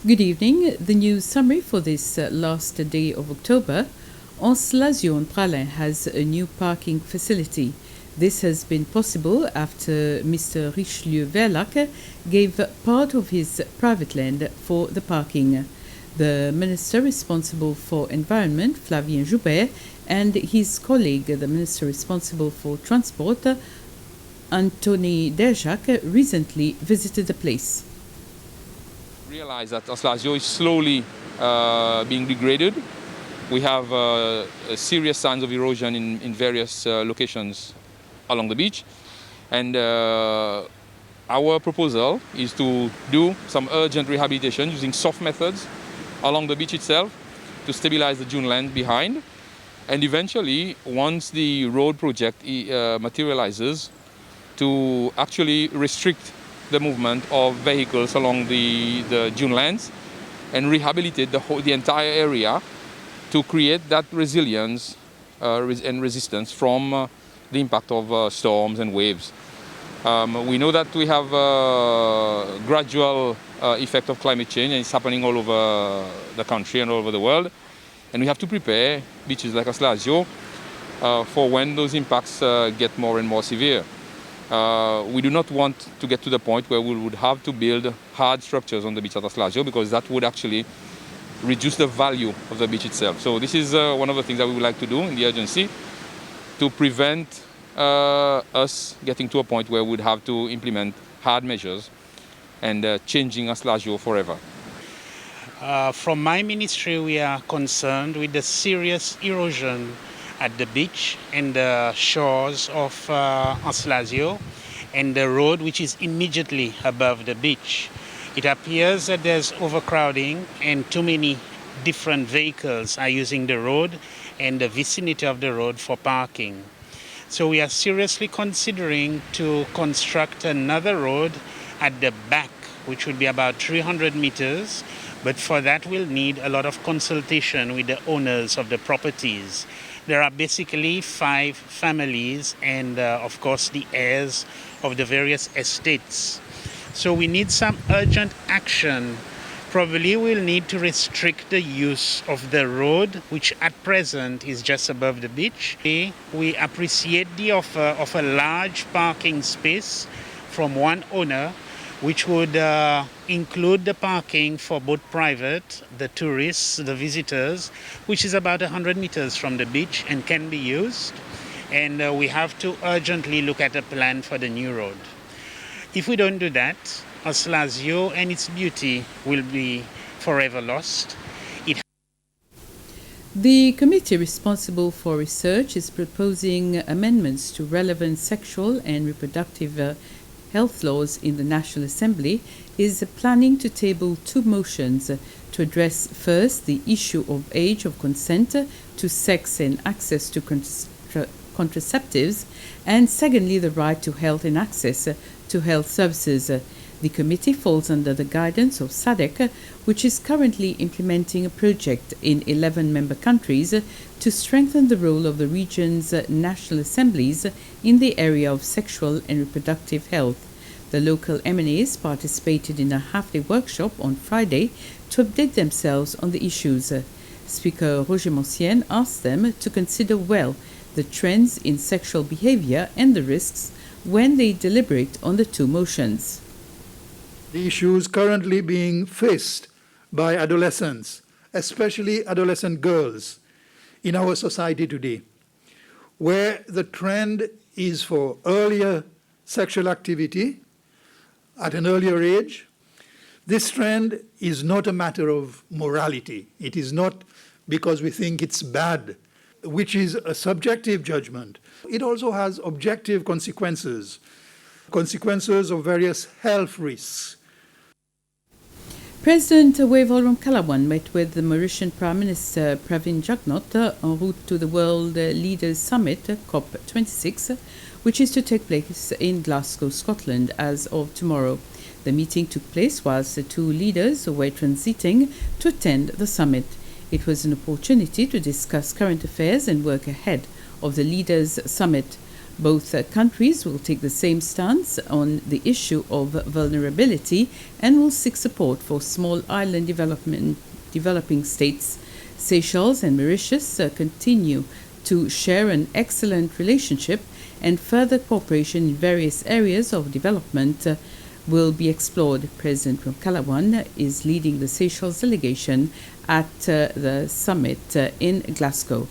Good evening. The news summary for this last day of October. Anse-Lazio-en-Pralin has a new parking facility. This has been possible after Mr. Richelieu-Verlac gave part of his private land for the parking. The minister responsible for environment, Flavien Joubert, and his colleague, the minister responsible for transport, Anthony Derjac, recently visited the place. Realize that Anse-Lazio is slowly being degraded. We have serious signs of erosion in various locations along the beach, and our proposal is to do some urgent rehabilitation using soft methods along the beach itself to stabilize the dune land behind, and eventually, once the road project materializes, to actually restrict the movement of vehicles along the dune lands and rehabilitate the entire area to create that resilience and resistance from the impact of storms and waves. We know that we have a gradual effect of climate change, and it's happening all over the country and all over the world. And we have to prepare beaches like Anse-Lazio for when those impacts get more and more severe. We do not want to get to the point where we would have to build hard structures on the beach at Anse-Lazio, because that would actually reduce the value of the beach itself. So this is one of the things that we would like to do in the urgency to prevent us getting to a point where we would have to implement hard measures and changing Anse-Lazio forever. From my ministry, we are concerned with the serious erosion at the beach and the shores of Anse-Lazio and the road which is immediately above the beach. It appears that there's overcrowding and too many different vehicles are using the road and the vicinity of the road for parking. So we are seriously considering to construct another road at the back, which would be about 300 meters. But for that, we'll need a lot of consultation with the owners of the properties. There are basically 5 families and, of course, the heirs of the various estates. So we need some urgent action. Probably we'll need to restrict the use of the road, which at present is just above the beach. We appreciate the offer of a large parking space from one owner, which would include the parking for both private, the tourists, the visitors, which is about 100 meters from the beach and can be used. And we have to urgently look at a plan for the new road. If we don't do that, Anse-Lazio and its beauty will be forever lost. The committee responsible for research is proposing amendments to relevant sexual and reproductive health laws in the National Assembly, is planning to table 2 motions to address first the issue of age of consent to sex and access to contraceptives, and secondly the right to health and access to health services. The committee falls under the guidance of SADC, which is currently implementing a project in 11 member countries to strengthen the role of the region's national assemblies in the area of sexual and reproductive health. The local MNAs participated in a half-day workshop on Friday to update themselves on the issues. Speaker Roger Monsien asked them to consider well the trends in sexual behavior and the risks when they deliberate on the 2 motions. The issues currently being faced by adolescents, especially adolescent girls, in our society today, where the trend is for earlier sexual activity at an earlier age. This trend is not a matter of morality. It is not because we think it's bad, which is a subjective judgment. It also has objective consequences of various health risks. President Wave-Olrom Kalawan met with the Mauritian Prime Minister Pravin Jugnauth en route to the World Leaders Summit, COP26, which is to take place in Glasgow, Scotland, as of tomorrow. The meeting took place whilst the 2 leaders were transiting to attend the summit. It was an opportunity to discuss current affairs and work ahead of the Leaders Summit. Both countries will take the same stance on the issue of vulnerability and will seek support for small island developing states. Seychelles and Mauritius continue to share an excellent relationship, and further cooperation in various areas of development will be explored. President Ramkalawan is leading the Seychelles delegation at the summit in Glasgow.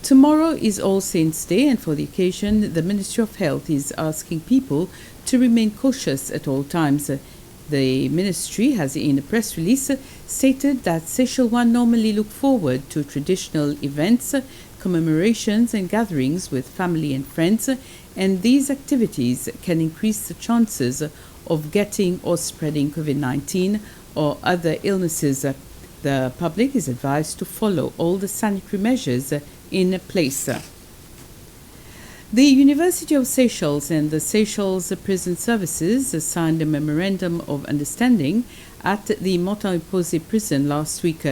Tomorrow is All Saints' Day, and for the occasion, the Ministry of Health is asking people to remain cautious at all times. The ministry has, in a press release, stated that Seychellois normally look forward to traditional events, commemorations and gatherings with family and friends, and these activities can increase the chances of getting or spreading COVID-19 or other illnesses. The public is advised to follow all the sanitary measures in place. The University of Seychelles and the Seychelles Prison Services signed a memorandum of understanding at the Montagne-Posay prison last week.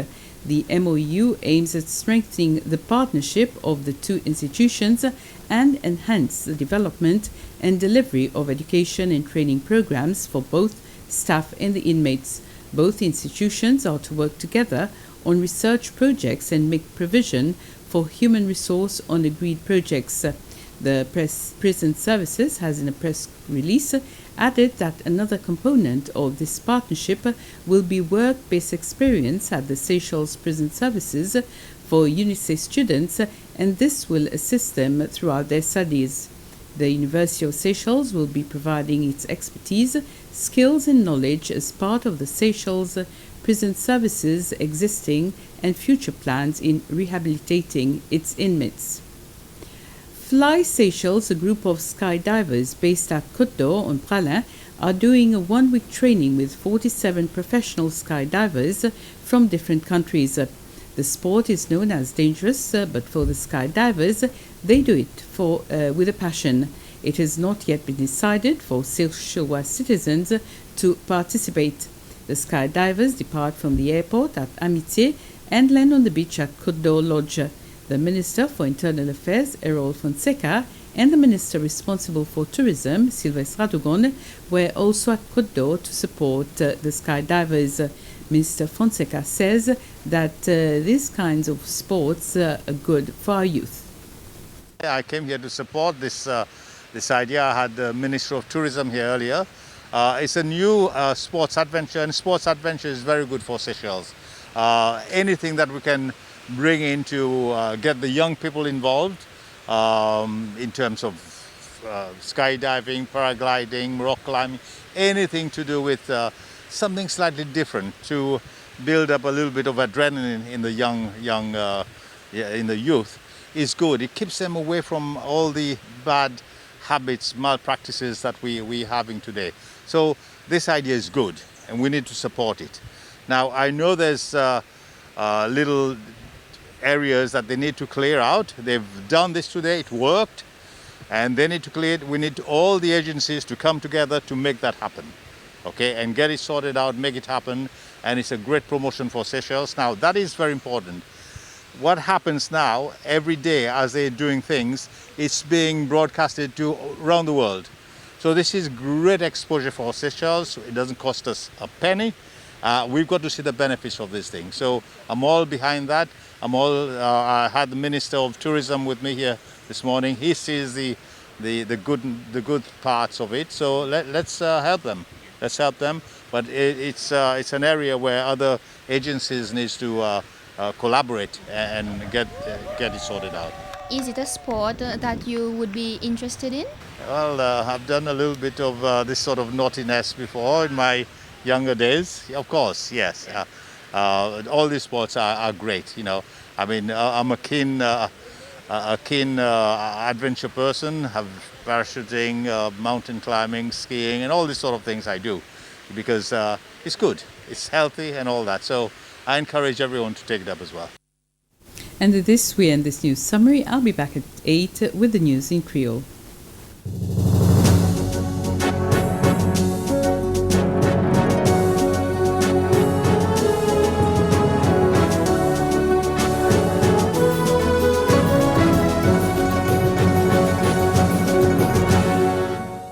The MOU aims at strengthening the partnership of the two institutions and enhance the development and delivery of education and training programs for both staff and the inmates. Both institutions are to work together on research projects and make provision for human resource on agreed projects. The Prison Services has, in a press release, added that another component of this partnership will be work-based experience at the Seychelles Prison Services for UNICEF students, and this will assist them throughout their studies. The University of Seychelles will be providing its expertise, skills and knowledge as part of the Seychelles Prison Services' existing and future plans in rehabilitating its inmates. Fly Seychelles, a group of skydivers based at Côte d'Or on Pralin, are doing a one-week training with 47 professional skydivers from different countries. The sport is known as dangerous, but for the skydivers, they do it with a passion. It has not yet been decided for Seychellois citizens to participate. The skydivers depart from the airport at Amitié and land on the beach at Côte d'Or Lodge. The Minister for Internal Affairs, Errol Fonseca, and the Minister responsible for Tourism, Sylvestre Radogon, were also at Côte d'Or to support the skydivers. Mr. Fonseca says that these kinds of sports are good for our youth. I came here to support this idea. I had the Minister of Tourism here earlier. It's a new sports adventure, and sports adventure is very good for Seychelles. Anything that we can bring in to get the young people involved in terms of skydiving, paragliding, rock climbing, anything to do with something slightly different to build up a little bit of adrenaline in the in the youth is good. It keeps them away from all the bad habits, malpractices that we're having today. So this idea is good, and we need to support it. Now, I know there's little areas that they need to clear out. They've done this today, it worked, and they need to clear it. We need all the agencies to come together to make that happen, okay, and get it sorted out, make it happen, and it's a great promotion for Seychelles. Now, that is very important. What happens now, every day as they're doing things, it's being broadcasted to around the world. So this is great exposure for Seychelles. It doesn't cost us a penny. We've got to see the benefits of this thing. So I'm all behind that. I had the Minister of Tourism with me here this morning. He sees the good parts of it. So let's help them. Let's help them. But it's an area where other agencies need to collaborate and get it sorted out. Is it a sport that you would be interested in? Well, I've done a little bit of this sort of naughtiness before in my younger days. Of course, yes. All these sports are great, you know. I mean, I'm a keen adventure person. Have parachuting, mountain climbing, skiing, and all these sort of things I do because it's good, it's healthy, and all that. So I encourage everyone to take it up as well. And with this, we end this news summary. I'll be back at 8 with the news in Creole.